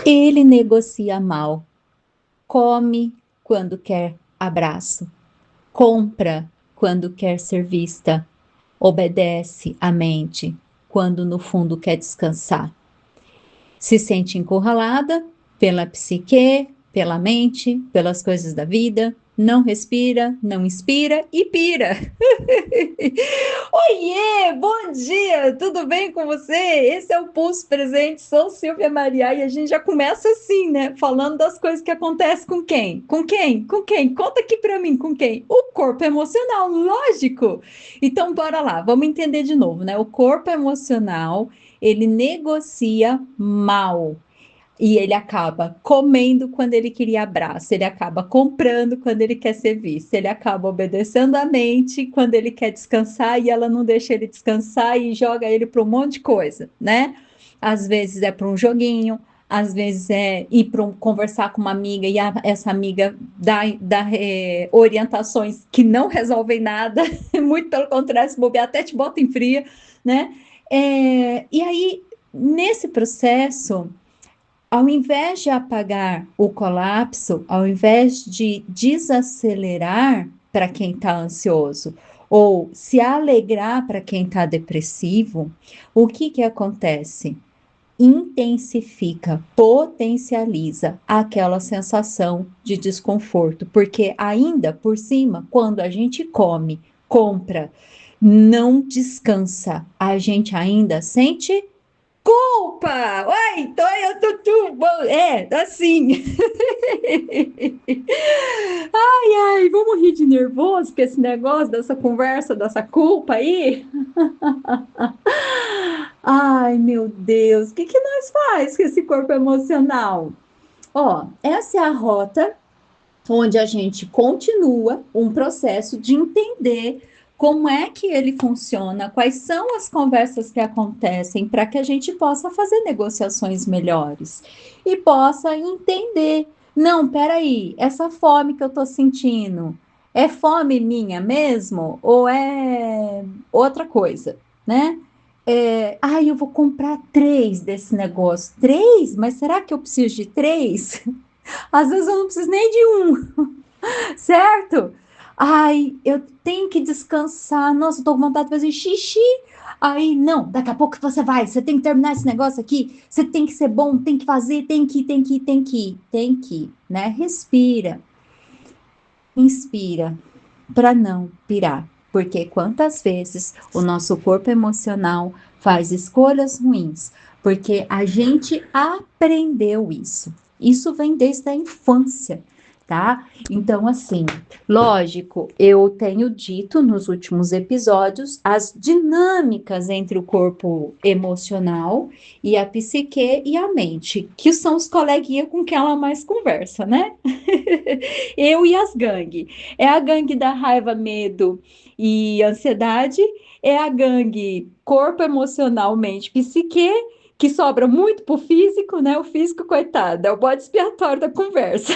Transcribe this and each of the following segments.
Ele negocia mal, come quando quer abraço, compra quando quer ser vista, obedece à mente quando no fundo quer descansar. Se sente encurralada pela psique, pela mente, pelas coisas da vida, não respira, não inspira e pira. Oiê, bom dia, tudo bem com você? Esse é o Pulso Presente, sou Silvia Maria e a gente já começa assim, né? Falando das coisas que acontecem com quem? Com quem? Com quem? Conta aqui pra mim, com quem? O corpo emocional, lógico! Então, bora lá, vamos entender de novo, né? O corpo emocional, ele negocia mal. E ele acaba comendo quando ele queria abraço, ele acaba comprando quando ele quer ser visto, ele acaba obedecendo a mente quando ele quer descansar e ela não deixa ele descansar e joga ele para um monte de coisa, né? Às vezes é para um joguinho, às vezes é ir para conversar com uma amiga e essa amiga dá orientações que não resolvem nada, muito pelo contrário, se bobear até te bota em fria, né? E aí, nesse processo ao invés de apagar o colapso, ao invés de desacelerar para quem está ansioso ou se alegrar para quem está depressivo, o que que acontece? Intensifica, potencializa aquela sensação de desconforto, porque ainda por cima, quando a gente come, compra, não descansa, a gente ainda sente culpa! Oi, então eu tô tudo bom. É, assim. Ai, vamos rir de nervoso com esse negócio dessa conversa, dessa culpa aí? Ai, meu Deus, o que que nós faz com esse corpo emocional? Ó, essa é a rota onde a gente continua um processo de entender como é que ele funciona, quais são as conversas que acontecem, para que a gente possa fazer negociações melhores e possa entender. Não, peraí, essa fome que eu estou sentindo, é fome minha mesmo ou é outra coisa, né? Eu vou comprar três desse negócio. Três? Mas será que eu preciso de três? Às vezes eu não preciso nem de um, certo? Ai, eu tenho que descansar. Nossa, eu tô com vontade de fazer xixi. Aí, não, daqui a pouco você tem que terminar esse negócio aqui. Você tem que ser bom, tem que fazer, tem que ir, né? Respira, inspira, para não pirar. Porque quantas vezes o nosso corpo emocional faz escolhas ruins? Porque a gente aprendeu isso. Isso vem desde a infância, tá? Então, assim, lógico, eu tenho dito nos últimos episódios as dinâmicas entre o corpo emocional e a psique e a mente, que são os coleguinhas com quem ela mais conversa, né? Eu e as gangues. É a gangue da raiva, medo e ansiedade, é a gangue corpo emocional, mente, psique, que sobra muito pro físico, né? O físico, coitado, é o bode expiatório da conversa.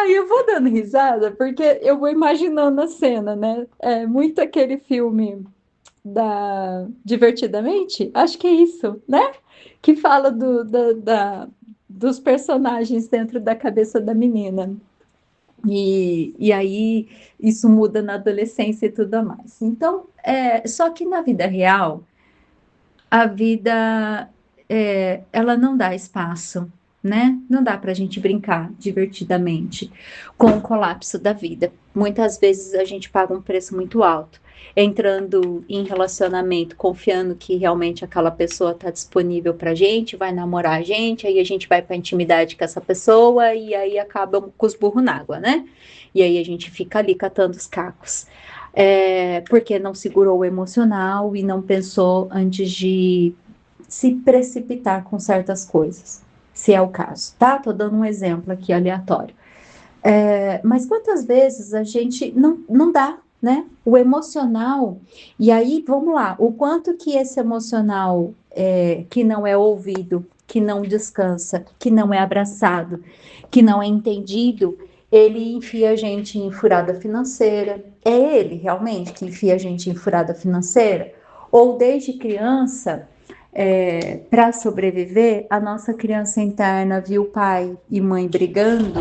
Eu vou dando risada porque eu vou imaginando a cena, né? É muito aquele filme da Divertidamente, acho que é isso, né? Que fala dos personagens dentro da cabeça da menina. E aí isso muda na adolescência e tudo mais. Então, só que na vida real, a vida ela não dá espaço, né? Não dá para a gente brincar divertidamente com o colapso da vida. Muitas vezes a gente paga um preço muito alto, entrando em relacionamento, confiando que realmente aquela pessoa está disponível para a gente, vai namorar a gente, aí a gente vai para intimidade com essa pessoa e aí acaba com os burros na água, né? E aí a gente fica ali catando os cacos porque não segurou o emocional e não pensou antes de se precipitar com certas coisas, se é o caso, tá? Tô dando um exemplo aqui aleatório. Mas quantas vezes a gente não dá, né? O emocional, e aí vamos lá, o quanto que esse emocional que não é ouvido, que não descansa, que não é abraçado, que não é entendido, ele enfia a gente em furada financeira. É ele realmente que enfia a gente em furada financeira? Ou desde criança para sobreviver, a nossa criança interna viu pai e mãe brigando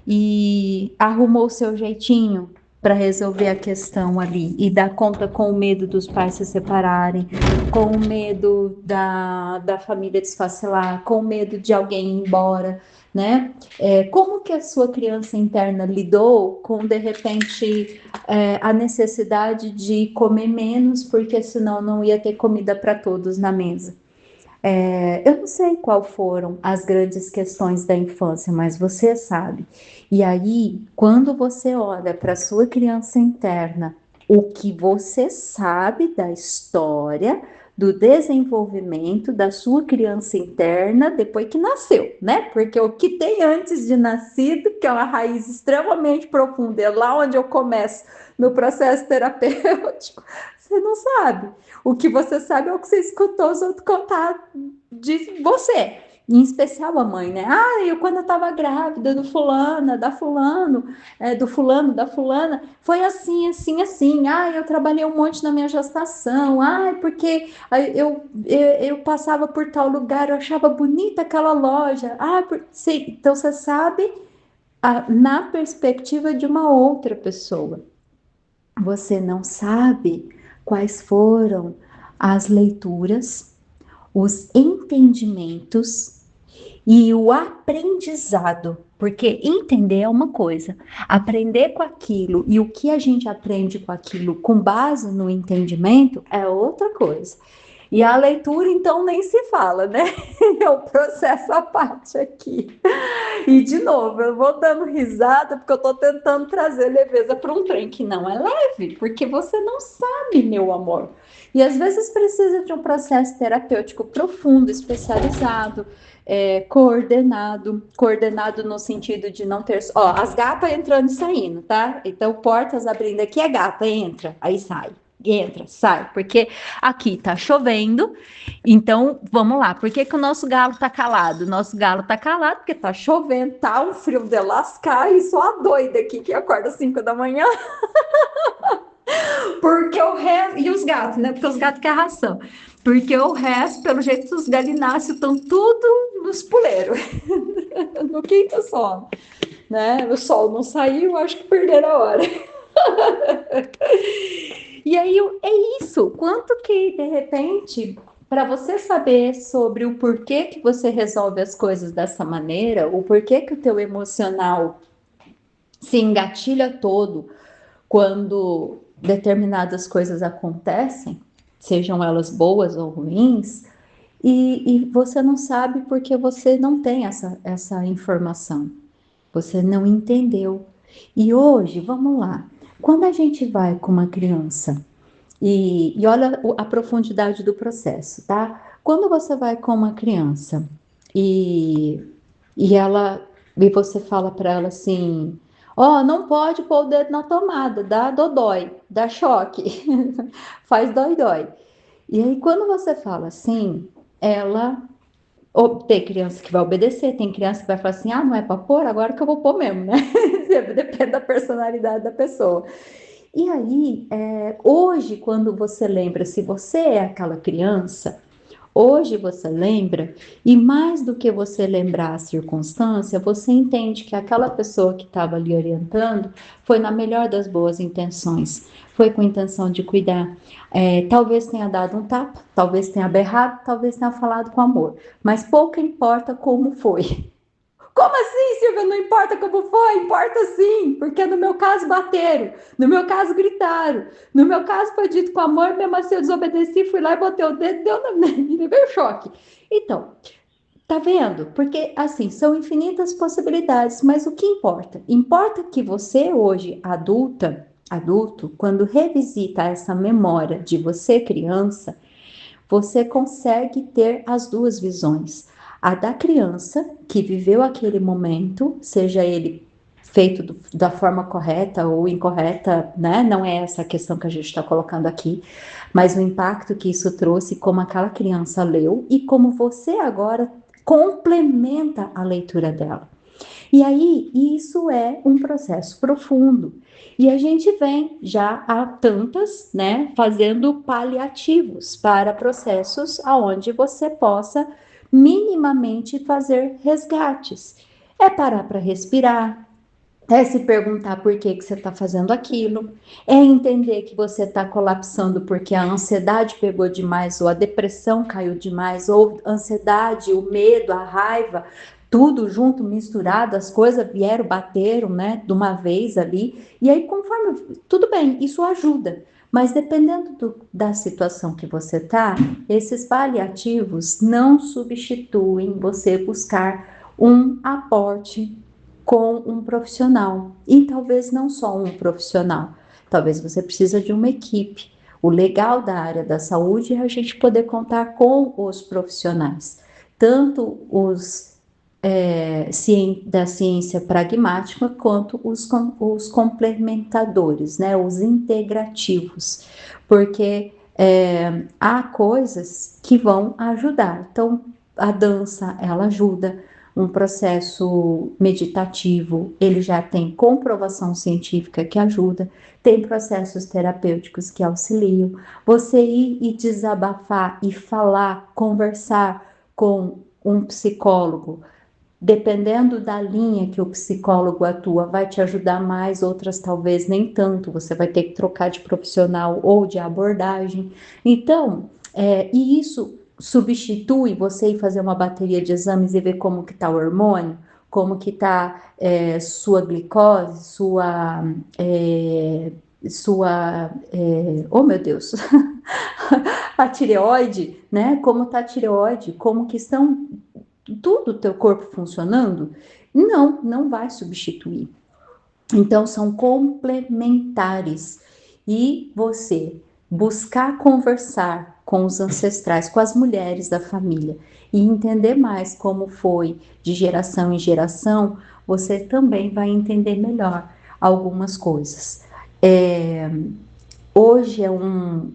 e arrumou o seu jeitinho para resolver a questão ali e dar conta com o medo dos pais se separarem, com o medo da família desfacelar, com o medo de alguém ir embora, né? Como que a sua criança interna lidou com, de repente, a necessidade de comer menos, porque senão não ia ter comida para todos na mesa? Eu não sei qual foram as grandes questões da infância, mas você sabe. E aí, quando você olha para a sua criança interna, o que você sabe da história, do desenvolvimento da sua criança interna depois que nasceu, né? Porque o que tem antes de nascido, que é uma raiz extremamente profunda, é lá onde eu começo no processo terapêutico, você não sabe. O que você sabe é o que você escutou os outros contar de você, em especial a mãe, né? Eu quando eu tava grávida do fulana, da fulano, do fulano, da fulana, foi assim, assim, assim. Eu trabalhei um monte na minha gestação. Porque eu passava por tal lugar, eu achava bonita aquela loja. Então você sabe na perspectiva de uma outra pessoa. Você não sabe quais foram as leituras, os entendimentos e o aprendizado. Porque entender é uma coisa, aprender com aquilo e o que a gente aprende com aquilo com base no entendimento é outra coisa. E a leitura, então, nem se fala, né? É um processo à parte aqui. E, de novo, eu vou dando risada porque eu tô tentando trazer leveza para um trem que não é leve, porque você não sabe, meu amor. E, às vezes, precisa de um processo terapêutico profundo, especializado, coordenado no sentido de não ter... Ó, as gatas entrando e saindo, tá? Então, portas abrindo aqui, é gata, entra, aí sai. Entra, sai, porque aqui tá chovendo, então vamos lá. Por que que o nosso galo tá calado? O nosso galo tá calado porque tá chovendo, tá um frio de lascar e só a doida aqui que acorda às 5 da manhã. Porque o resto. E os gatos, né? Porque os gatos querem ração. Porque o resto, pelo jeito, os galináceos estão tudo nos puleiros. No quinto sol, né? O sol não saiu, acho que perderam a hora. E aí é isso. Quanto que, de repente, para você saber sobre o porquê que você resolve as coisas dessa maneira, o porquê que o teu emocional se engatilha todo quando determinadas coisas acontecem, sejam elas boas ou ruins, e você não sabe porque você não tem essa informação, você não entendeu. E hoje, vamos lá, quando a gente vai com uma criança e olha a profundidade do processo, tá? Quando você vai com uma criança e, e você fala para ela assim, não pode pôr o dedo na tomada, dá dodói, dá choque, faz dói. E aí quando você fala assim, ela tem criança que vai obedecer, tem criança que vai falar assim, não é para pôr, agora que eu vou pôr mesmo, né? Depende da personalidade da pessoa. E aí, hoje, quando você lembra, se você é aquela criança, hoje você lembra, e mais do que você lembrar a circunstância, você entende que aquela pessoa que estava ali orientando foi na melhor das boas intenções, foi com a intenção de cuidar. Talvez tenha dado um tapa, talvez tenha berrado, talvez tenha falado com amor, mas pouco importa como foi. Como assim, Silvia? Não importa como foi, importa sim, porque no meu caso bateram, no meu caso gritaram, no meu caso foi dito com amor, mesmo assim eu desobedeci, fui lá e botei o dedo, me veio choque. Então, tá vendo? Porque assim, são infinitas possibilidades, mas o que importa? Importa que você hoje, adulto, quando revisita essa memória de você criança, você consegue ter as duas visões. A da criança, que viveu aquele momento, seja ele feito da forma correta ou incorreta, né? Não é essa a questão que a gente está colocando aqui, mas o impacto que isso trouxe, como aquela criança leu e como você agora complementa a leitura dela. E aí, isso é um processo profundo. E a gente vem já há tantas, né, fazendo paliativos para processos aonde você possa minimamente fazer resgates. É parar para respirar, é se perguntar por que que você está fazendo aquilo, é entender que você está colapsando porque a ansiedade pegou demais, ou a depressão caiu demais, ou a ansiedade, o medo, a raiva, tudo junto, misturado, as coisas vieram, bateram, né, de uma vez ali, e aí conforme, tudo bem, isso ajuda, mas dependendo da situação que você está, esses paliativos não substituem você buscar um aporte com um profissional, e talvez não só um profissional, talvez você precisa de uma equipe. O legal da área da saúde é a gente poder contar com os profissionais, tanto os da ciência pragmática quanto os complementadores, né, os integrativos, porque há coisas que vão ajudar. Então, a dança, ela ajuda, um processo meditativo, ele já tem comprovação científica que ajuda, tem processos terapêuticos que auxiliam. Você ir e desabafar e falar, conversar com um psicólogo, dependendo da linha que o psicólogo atua, vai te ajudar mais, outras talvez nem tanto, você vai ter que trocar de profissional ou de abordagem. Então, e isso substitui você ir fazer uma bateria de exames e ver como que está o hormônio, como que está sua glicose, oh meu Deus, a tireoide, né? Como está a tireoide, como que estão tudo o teu corpo funcionando? Não, não vai substituir. Então, são complementares. E você buscar conversar com os ancestrais, com as mulheres da família, e entender mais como foi de geração em geração, você também vai entender melhor algumas coisas. Hoje é um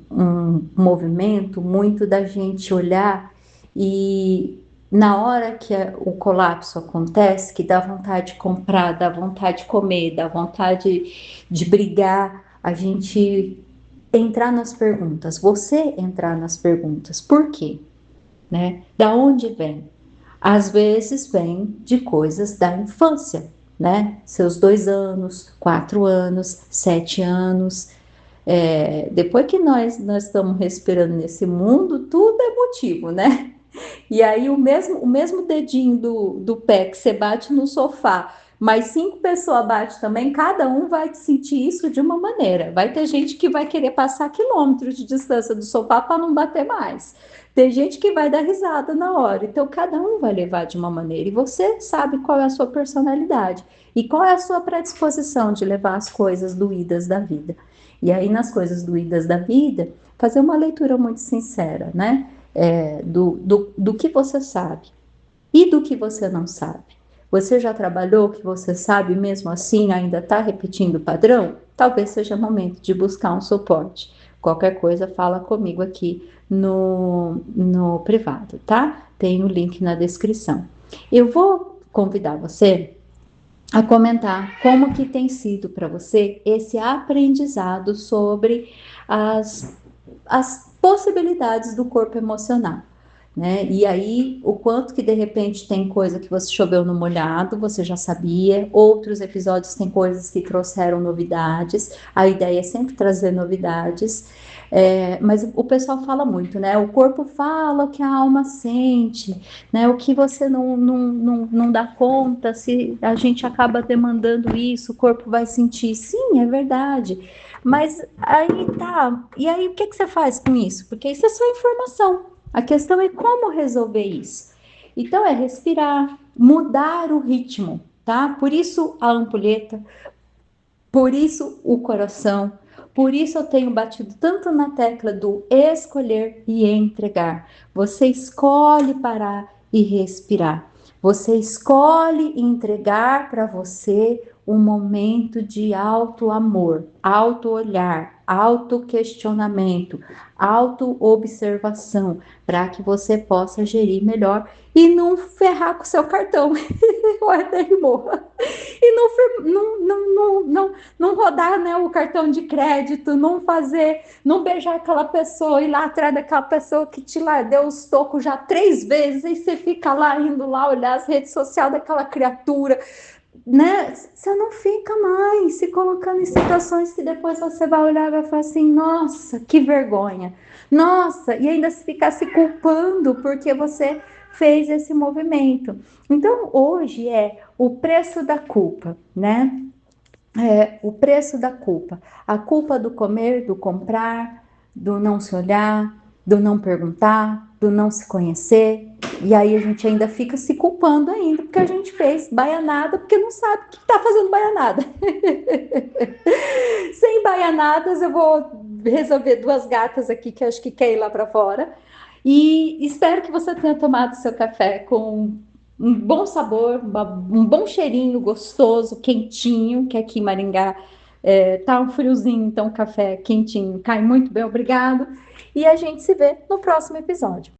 movimento muito da gente olhar e na hora que o colapso acontece, que dá vontade de comprar, dá vontade de comer, dá vontade de brigar, a gente entrar nas perguntas, você entrar nas perguntas, por quê? Né? Da onde vem? Às vezes vem de coisas da infância, né? Seus 2 anos, 4 anos, 7 anos, depois que nós estamos respirando nesse mundo, tudo é motivo, né? E aí o mesmo dedinho do pé que você bate no sofá, mas 5 pessoas batem também, cada um vai sentir isso de uma maneira. Vai ter gente que vai querer passar quilômetros de distância do sofá para não bater mais. Tem gente que vai dar risada na hora. Então, cada um vai levar de uma maneira. E você sabe qual é a sua personalidade e qual é a sua predisposição de levar as coisas doídas da vida. E aí, nas coisas doídas da vida, fazer uma leitura muito sincera, né? Do que você sabe e do que você não sabe. Você já trabalhou o que você sabe, mesmo assim ainda está repetindo o padrão? Talvez seja momento de buscar um suporte. Qualquer coisa, fala comigo aqui no privado, tá? Tem o link na descrição. Eu vou convidar você a comentar como que tem sido para você esse aprendizado sobre as possibilidades do corpo emocional, né? E aí, o quanto que de repente tem coisa que você choveu no molhado, você já sabia, outros episódios tem coisas que trouxeram novidades, a ideia é sempre trazer novidades, mas o pessoal fala muito, né? O corpo fala o que a alma sente, né? O que você não dá conta, se a gente acaba demandando isso, o corpo vai sentir. Sim, é verdade. Mas aí tá. E aí, o que que você faz com isso? Porque isso é só informação. A questão é como resolver isso. Então, é respirar, mudar o ritmo, tá? Por isso a ampulheta, por isso o coração, por isso eu tenho batido tanto na tecla do escolher e entregar. Você escolhe parar e respirar. Você escolhe entregar para você um momento de auto amor, auto olhar, autoquestionamento, autoobservação, para que você possa gerir melhor e não ferrar com o seu cartão. Até rimou. E não rodar, né, o cartão de crédito, não beijar aquela pessoa, ir lá atrás daquela pessoa que te lá deu os tocos já 3 vezes, e você fica lá indo lá olhar as redes sociais daquela criatura, né? Você não fica mais se colocando em situações que depois você vai olhar e vai falar assim, nossa, que vergonha, nossa, e ainda se ficar se culpando porque você fez esse movimento. Então, hoje é o preço da culpa, né? O preço da culpa. A culpa do comer, do comprar, do não se olhar, do não perguntar, do não se conhecer. E aí a gente ainda fica se culpando ainda, porque a gente fez baianada, porque não sabe que está fazendo baianada. Sem baianadas, eu vou resolver 2 gatas aqui que acho que quer ir lá para fora. E espero que você tenha tomado seu café com um bom sabor, um bom cheirinho gostoso, quentinho, que aqui em Maringá tá um friozinho, então o café quentinho cai muito bem, obrigado. E a gente se vê no próximo episódio.